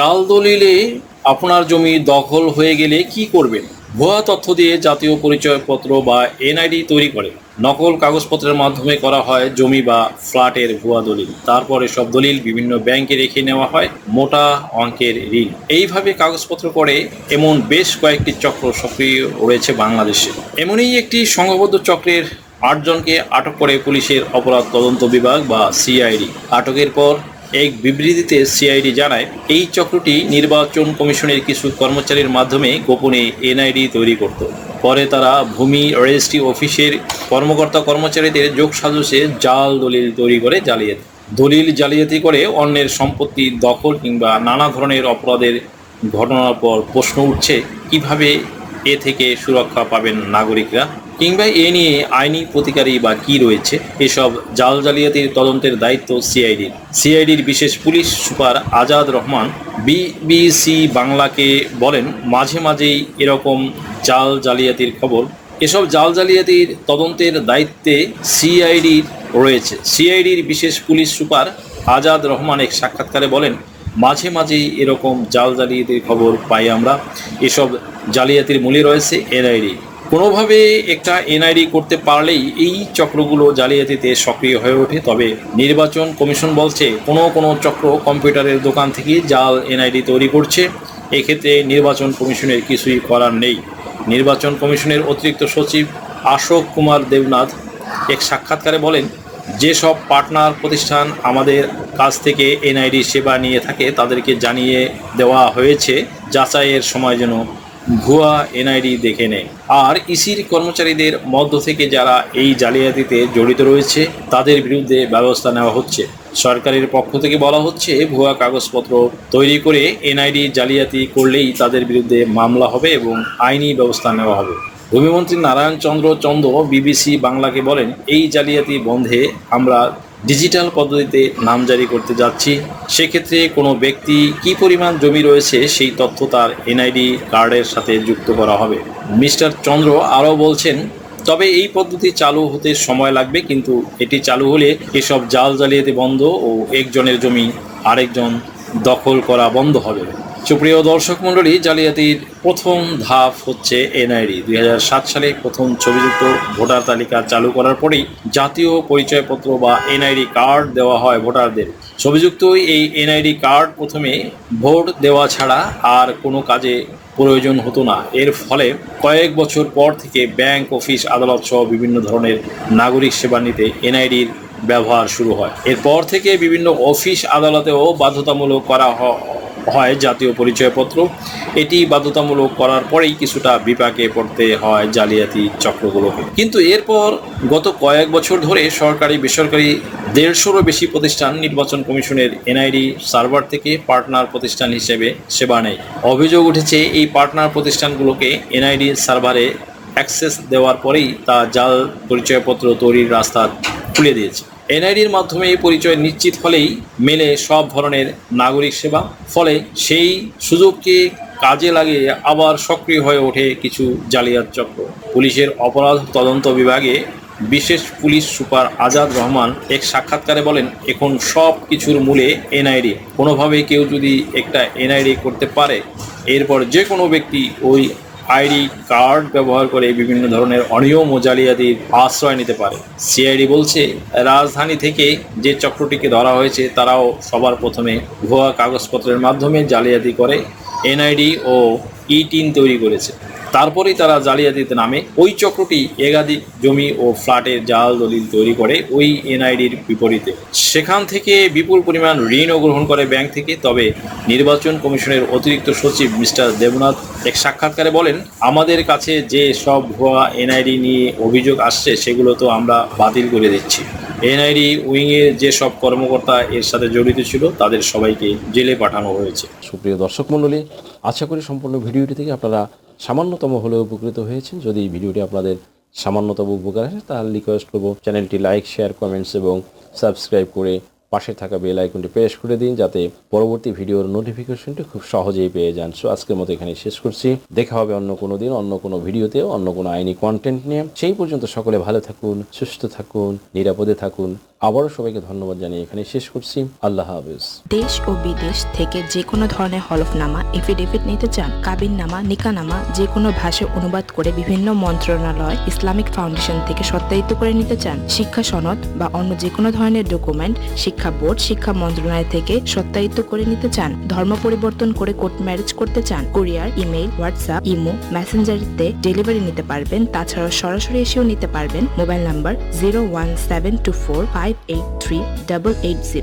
জাল দলিলে আপনার জমি দখল হয়ে গেলে কি করবেন? ভুয়া তথ্য দিয়ে জাতীয় পরিচয়পত্র বা এনআইডি তৈরি করে নকল কাগজপত্রের মাধ্যমে করা হয় জমি বা ফ্ল্যাটের ভুয়া দলিল। তারপরে সব দলিল বিভিন্ন ব্যাংকে রেখে নেওয়া হয় মোটা অঙ্কের ঋণ। এইভাবে কাগজপত্র করে এমন বেশ কয়েকটি চক্র সক্রিয় রয়েছে বাংলাদেশে। এমনই একটি সংঘবদ্ধ চক্রের 8 জনকে আটক করে পুলিশের অপরাধ তদন্ত বিভাগ বা সিআইডি। আটকের পর এক বিবৃতিতে সিআইডি জানায়, এই চক্রটি নির্বাচন কমিশনের কিছু কর্মচারীর মাধ্যমে গোপনে এনআইডি তৈরি করত। পরে তারা ভূমি রেজিস্ট্রি অফিসের কর্মচারীদের যোগসাজশে জাল দলিল তৈরি করে জালিয়াতি করে অন্যের সম্পত্তি দখল কিংবা নানা ধরনের অপরাধের ঘটনার পর প্রশ্ন উঠছে, কিভাবে এ থেকে সুরক্ষা পাবেন নাগরিকরা, কিংবা এ নিয়ে আইনি প্রতিকারী বা কী রয়েছে। এসব জালিয়াতির তদন্তের দায়িত্ব সিআইডির বিশেষ police super Azad Rahman BBC বাংলাকে বলেন, মাঝে মাঝেই এরকম জালিয়াতির খবর। এসব জালিয়াতির তদন্তের দায়িত্বে সিআইডির রয়েছে। সিআইডির বিশেষ পুলিশ সুপার আজাদ রহমান এক সাক্ষাৎকারে বলেন, মাঝে মাঝেই এরকম জালিয়াতির খবর পাই আমরা। এসব জালিয়াতির মূলে রয়েছে এনআইডি। কোনোভাবে একটা এনআইডি করতে পারলেই এই চক্রগুলো জালিয়াতিতে সক্রিয় হয়ে ওঠে। তবে নির্বাচন কমিশন বলছে, কোনো চক্র কম্পিউটারের দোকান থেকে জাল এনআইডি তৈরি করছে। এক্ষেত্রে নির্বাচন কমিশনের কিছুই করার নেই। নির্বাচন কমিশনের অতিরিক্ত সচিব অশোক কুমার দেবনাথ এক সাক্ষাৎকারে বলেন, যেসব পার্টনার প্রতিষ্ঠান আমাদের কাছ থেকে এনআইডি সেবা নিয়ে থাকে তাদেরকে জানিয়ে দেওয়া হয়েছে যাচাইয়ের সময় যেন ভুয়া এনআইডি দেখে নেয়। আর ইসির কর্মচারীদের মধ্য থেকে যারা এই জালিয়াতিতে জড়িত রয়েছে তাদের বিরুদ্ধে ব্যবস্থা নেওয়া হচ্ছে। সরকারের পক্ষ থেকে বলা হচ্ছে, ভুয়া কাগজপত্র তৈরি করে এনআইডি জালিয়াতি করলেই তাদের বিরুদ্ধে মামলা হবে এবং আইনি ব্যবস্থা নেওয়া হবে। ভূমিমন্ত্রী নারায়ণ চন্দ্র বিবিসি বাংলাকে বলেন, এই জালিয়াতি বন্ধে আমরা ডিজিটাল পদ্ধতিতে নামজারি করতে যাচ্ছি। সেক্ষেত্রে কোনো ব্যক্তি কী পরিমাণ জমি রয়েছে সেই তথ্য তার এনআইডি কার্ডের সাথে যুক্ত করা হবে। মিস্টার চন্দ্র আরও বলছেন, তবে এই পদ্ধতি চালু হতে সময় লাগবে, কিন্তু এটি চালু হলে এসব জালিয়াতি বন্ধ ও একজনের জমি আরেকজন দখল করা বন্ধ হবে। সুপ্রিয় দর্শক মণ্ডলী, জালিয়াতির প্রথম ধাপ হচ্ছে এনআইডি। 2007 সালে প্রথম ছবিযুক্ত ভোটার তালিকা চালু করার পরেই জাতীয় পরিচয়পত্র বা এনআইডি কার্ড দেওয়া হয় ভোটারদের। ছবিযুক্ত এই এনআইডি কার্ড প্রথমে ভোট দেওয়া ছাড়া আর কোনো কাজে প্রয়োজন হতো না। এর ফলে কয়েক বছর পর থেকে ব্যাংক, অফিস, আদালত সহ বিভিন্ন ধরনের নাগরিক সেবা নিতে এনআইডির ব্যবহার শুরু হয়। এরপর থেকে বিভিন্ন অফিস আদালতেও বাধ্যতামূলক করা হয় জাতীয় পরিচয়পত্র। এটি বাধ্যতামূলক করার পরেই কিছুটা বিপাকে পড়তে হয় জালিয়াতি চক্রগুলোকে। কিন্তু এরপর গত কয়েক বছর ধরে সরকারি বেসরকারি 150-রও বেশি প্রতিষ্ঠান নির্বাচন কমিশনের এনআইডি সার্ভার থেকে পার্টনার প্রতিষ্ঠান হিসেবে সেবা নেয়। অভিযোগ উঠেছে, এই পার্টনার প্রতিষ্ঠানগুলোকে এনআইডি সার্ভারে অ্যাক্সেস দেওয়ার পরেই তা জাল পরিচয়পত্র তৈরির রাস্তা খুলে দিয়েছে। এনআইডির মাধ্যমে পরিচয় নিশ্চিত হলেই মেলে সব ধরনের নাগরিক সেবা। ফলে সেই সুযোগকে কাজে লাগিয়ে আবার সক্রিয় হয়ে ওঠে কিছু জালিয়াত চক্র। পুলিশের অপরাধ তদন্ত বিভাগে বিশেষ পুলিশ সুপার আজাদ রহমান এক সাক্ষাৎকারে বলেন, এখন সব কিছুর মূলে এনআইডি। কোনোভাবে কেউ যদি একটা এনআইডি করতে পারে, এরপর যে কোনো ব্যক্তি ওই আইডি কার্ড ব্যবহার করে বিভিন্ন ধরনের অনিয়ম ও জালিয়াতির আশ্রয় নিতে পারে। সিআইডি বলছে, রাজধানী থেকে যে চক্রটিকে ধরা হয়েছে তারাও সবার প্রথমে ভুয়া কাগজপত্রের মাধ্যমে জালিয়াতি করে এনআইডি ও ই-টিন তৈরি করেছে। তারপরেই তারা জালিয়াতিতে নামে। ওই চক্রটি একাধিক জমি ও ফ্ল্যাটের জাল দলিল তৈরি করে ওই এনআইডির বিপরীতে। সেখান থেকে বিপুল পরিমাণ ঋণও গ্রহণ করে ব্যাংক থেকে। তবে নির্বাচন কমিশনের অতিরিক্ত সচিব মিস্টার দেবনাথ এক সাক্ষাৎকারে বলেন, আমাদের কাছে যে সব ভুয়া এনআইডি নিয়ে অভিযোগ আসছে সেগুলো তো আমরা বাতিল করে দিচ্ছি। এনআইডি উইংয়ের যে সব কর্মকর্তা এর সাথে জড়িত ছিল তাদের সবাইকে জেলে পাঠানো হয়েছে। সুপ্রিয় দর্শক মণ্ডলী, আশা করি সম্পূর্ণ ভিডিওটি থেকে আপনারা সামান্যতম হলেও উপকৃত হয়েছেন। যদি ভিডিওটি আপনাদের সামান্যতম উপকার আসে তাহলে রিকোয়েস্ট করব চ্যানেলটি লাইক, শেয়ার, কমেন্টস এবং সাবস্ক্রাইব করে পাশে থাকা বেল আইকনটি প্রেস করে দিন, যাতে পরবর্তী ভিডিওর নোটিফিকেশনটি খুব সহজেই পেয়ে যান। সো আজকের মতো এখানে শেষ করছি। দেখা হবে অন্য কোনো দিন, অন্য কোনো ভিডিওতে, অন্য কোনো আইনি কন্টেন্ট নিয়ে। সেই পর্যন্ত সকলে ভালো থাকুন, সুস্থ থাকুন, নিরাপদে থাকুন। আবারও সবাইকে ধন্যবাদ জানিয়ে এখানে শেষ করছি। আল্লাহ হাফেজ। দেশ ও বিদেশ থেকে যে কোনো ধরনের হলফনামা, এফিডেভিট নিতে চান, কাবিননামা, নিকানামা যে কোনো ভাষায় অনুবাদ করে বিভিন্ন মন্ত্রণালয়, ইসলামিক ফাউন্ডেশন থেকে সত্যায়িত করে নিতে চান, শিক্ষা সনদ বা অন্য যে কোনো ধরনের ডকুমেন্ট শিক্ষা বোর্ড, শিক্ষা মন্ত্রণালয় থেকে সত্যায়িত করে নিতে চান, ধর্ম পরিবর্তন করে কোর্ট ম্যারেজ করতে চান, কুরিয়ার, ইমেইল, হোয়াটসঅ্যাপ, ইমো, মেসেঞ্জারিতে ডেলিভারি নিতে পারবেন। তাছাড়াও সরাসরি এসেও নিতে পারবেন। Mobile number 01724583880।